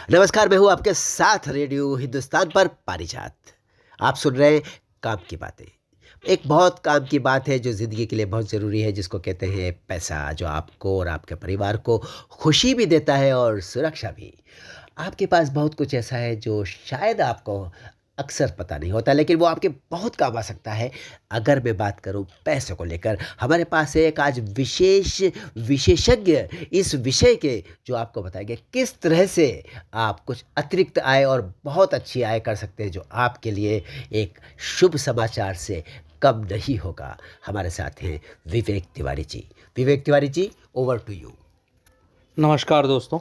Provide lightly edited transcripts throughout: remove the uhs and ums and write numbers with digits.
नमस्कार, मैं हूँ आपके साथ रेडियो हिंदुस्तान पर पारिजात। आप सुन रहे हैं काम की बातें। एक बहुत काम की बात है जो ज़िंदगी के लिए बहुत ज़रूरी है, जिसको कहते हैं पैसा, जो आपको और आपके परिवार को खुशी भी देता है और सुरक्षा भी। आपके पास बहुत कुछ ऐसा है जो शायद आपको अक्सर पता नहीं होता, लेकिन वो आपके बहुत काम आ सकता है। अगर मैं बात करूँ पैसों को लेकर, हमारे पास है एक आज विशेष विशेषज्ञ इस विषय के, जो आपको बताएंगे किस तरह से आप कुछ अतिरिक्त आय और बहुत अच्छी आय कर सकते हैं, जो आपके लिए एक शुभ समाचार से कम नहीं होगा। हमारे साथ हैं Vivek Tiwari ji. Vivek Tiwari ji, over to you. नमस्कार दोस्तों,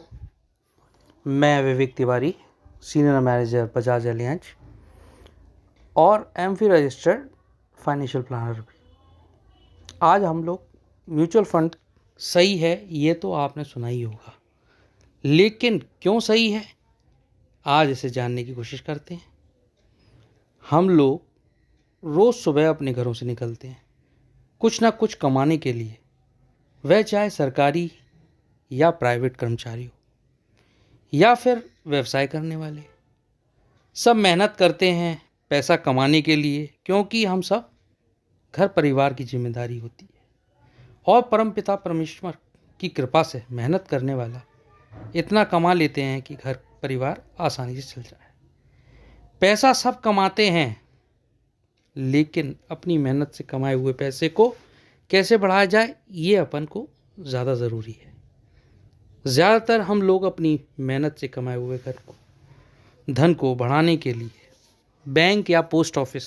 मैं Vivek Tiwari, senior manager Bajaj Allianz और एमफी रजिस्टर्ड फाइनेंशियल प्लानर भी। आज हम लोग म्यूचुअल फंड सही है ये तो आपने सुना ही होगा, लेकिन क्यों सही है आज इसे जानने की कोशिश करते हैं। हम लोग रोज़ सुबह अपने घरों से निकलते हैं कुछ ना कुछ कमाने के लिए, वह चाहे सरकारी या प्राइवेट कर्मचारी हो या फिर व्यवसाय करने वाले। सब मेहनत करते हैं पैसा कमाने के लिए, क्योंकि हम सब घर परिवार की जिम्मेदारी होती है और परमपिता परमेश्वर की कृपा से मेहनत करने वाला इतना कमा लेते हैं कि घर परिवार आसानी से चल जाए। पैसा सब कमाते हैं, लेकिन अपनी मेहनत से कमाए हुए पैसे को कैसे बढ़ाया जाए ये अपन को ज़्यादा ज़रूरी है। ज़्यादातर हम लोग अपनी मेहनत से कमाए हुए धन को बढ़ाने के लिए बैंक या पोस्ट ऑफिस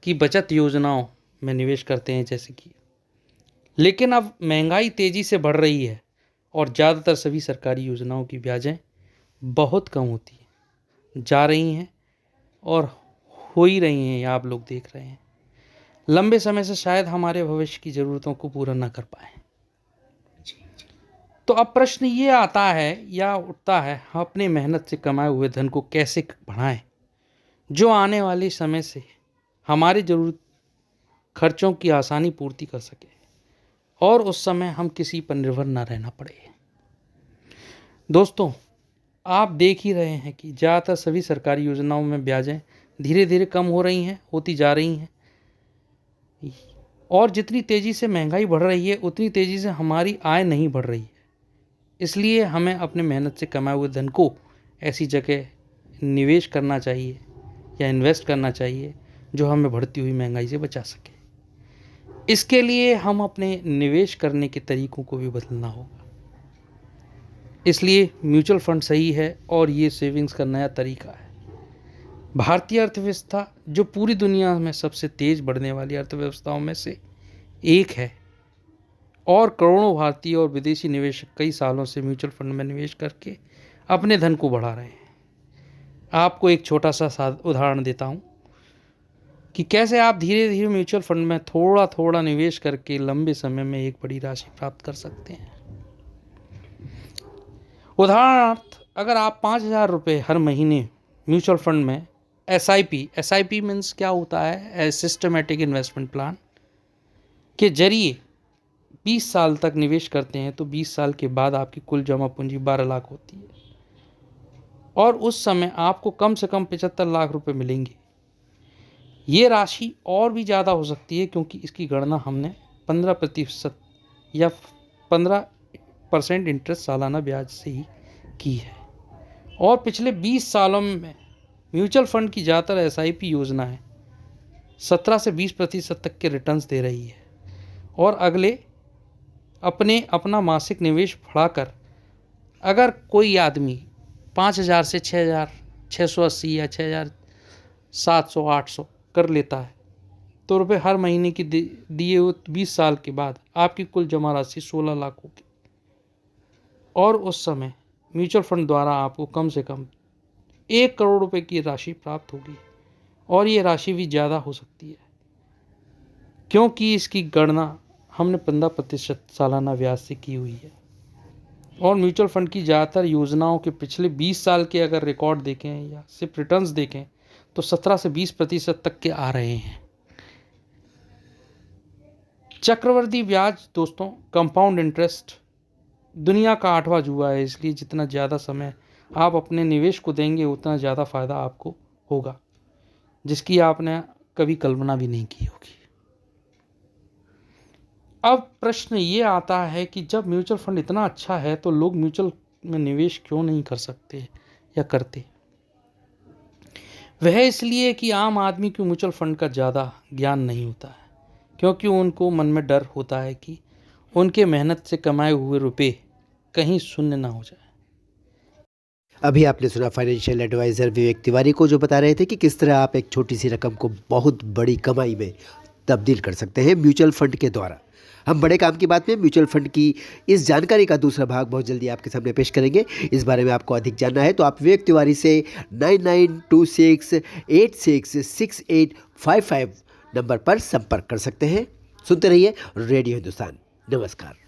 की बचत योजनाओं में निवेश करते हैं, जैसे कि। लेकिन अब महंगाई तेज़ी से बढ़ रही है और ज़्यादातर सभी सरकारी योजनाओं की ब्याजें बहुत कम होती हैं, जा रही हैं और हो ही रही हैं, या आप लोग देख रहे हैं। लंबे समय से शायद हमारे भविष्य की ज़रूरतों को पूरा न कर पाए। तो अब प्रश्न ये आता है या उठता है, हम अपने मेहनत से कमाए हुए धन को कैसे बढ़ाएं जो आने वाले समय से हमारी ज़रूरत खर्चों की आसानी पूर्ति कर सके और उस समय हम किसी पर निर्भर ना रहना पड़े। दोस्तों, आप देख ही रहे हैं कि ज़्यादातर सभी सरकारी योजनाओं में ब्याजें धीरे धीरे कम होती जा रही हैं, और जितनी तेज़ी से महंगाई बढ़ रही है उतनी तेज़ी से हमारी आय नहीं बढ़ रही है। इसलिए हमें अपने मेहनत से कमाए हुए धन को ऐसी जगह निवेश करना चाहिए या इन्वेस्ट करना चाहिए जो हमें बढ़ती हुई महंगाई से बचा सके। इसके लिए हम अपने निवेश करने के तरीकों को भी बदलना होगा। इसलिए म्यूचुअल फंड सही है और ये सेविंग्स का नया तरीका है। भारतीय अर्थव्यवस्था, जो पूरी दुनिया में सबसे तेज़ बढ़ने वाली अर्थव्यवस्थाओं में से एक है, और करोड़ों भारतीय और विदेशी निवेशक कई सालों से म्यूचुअल फंड में निवेश करके अपने धन को बढ़ा रहे हैं। आपको एक छोटा सा उदाहरण देता हूँ कि कैसे आप धीरे धीरे म्यूचुअल फंड में थोड़ा थोड़ा निवेश करके लंबे समय में एक बड़ी राशि प्राप्त कर सकते हैं। उदाहरणार्थ, अगर आप 5,000 रुपये हर महीने म्यूचुअल फंड में एस आई पी मीन्स क्या होता है, सिस्टमेटिक इन्वेस्टमेंट प्लान के जरिए 20 साल तक निवेश करते हैं, तो 20 साल के बाद आपकी कुल जमा पूंजी 12 लाख होती है और उस समय आपको कम से कम 75 लाख रुपए मिलेंगे। ये राशि और भी ज़्यादा हो सकती है, क्योंकि इसकी गणना हमने 15% या 15% इंटरेस्ट सालाना ब्याज से ही की है। और पिछले 20 सालों में म्यूचुअल फंड की ज़्यादातर एसआईपी योजनाएं 17 से 20% तक के रिटर्न्स दे रही है। और अगले अपना मासिक निवेश बढ़ाकर अगर कोई आदमी 5,000 से 6,680 या 6,700 800 कर लेता है, तो रुपये हर महीने की दिए हुए 20 साल के बाद आपकी कुल जमा राशि 16 लाख होगी। और उस समय म्यूचुअल फंड द्वारा आपको कम से कम 1 करोड़ रुपए की राशि प्राप्त होगी, और ये राशि भी ज़्यादा हो सकती है, क्योंकि इसकी गणना हमने 15% सालाना ब्याज से की हुई है। और म्यूचुअल फंड की ज़्यादातर योजनाओं के पिछले 20 साल के अगर रिकॉर्ड देखें या सिर्फ रिटर्न्स देखें, तो 17 से 20% तक के आ रहे हैं। चक्रवृद्धि ब्याज दोस्तों, कंपाउंड इंटरेस्ट दुनिया का 8वां जुआ है, इसलिए जितना ज़्यादा समय आप अपने निवेश को देंगे उतना ज़्यादा फ़ायदा आपको होगा, जिसकी आपने कभी कल्पना भी नहीं की होगी। अब प्रश्न ये आता है कि जब म्यूचुअल फंड इतना अच्छा है तो लोग म्यूचुअल में निवेश क्यों नहीं कर सकते या करते? वह इसलिए कि आम आदमी को म्यूचुअल फंड का ज़्यादा ज्ञान नहीं होता है, क्योंकि उनको मन में डर होता है कि उनके मेहनत से कमाए हुए रुपए कहीं शून्य ना हो जाए। अभी आपने सुना फाइनेंशियल एडवाइज़र विवेक तिवारी को, जो बता रहे थे कि किस तरह आप एक छोटी सी रकम को बहुत बड़ी कमाई में तब्दील कर सकते हैं म्यूचुअल फंड के द्वारा। हम बड़े काम की बात में म्यूचुअल फंड की इस जानकारी का दूसरा भाग बहुत जल्दी आपके सामने पेश करेंगे। इस बारे में आपको अधिक जानना है तो आप विवेक तिवारी से 9926866855 नंबर पर संपर्क कर सकते हैं। सुनते रहिए रेडियो हिंदुस्तान। नमस्कार।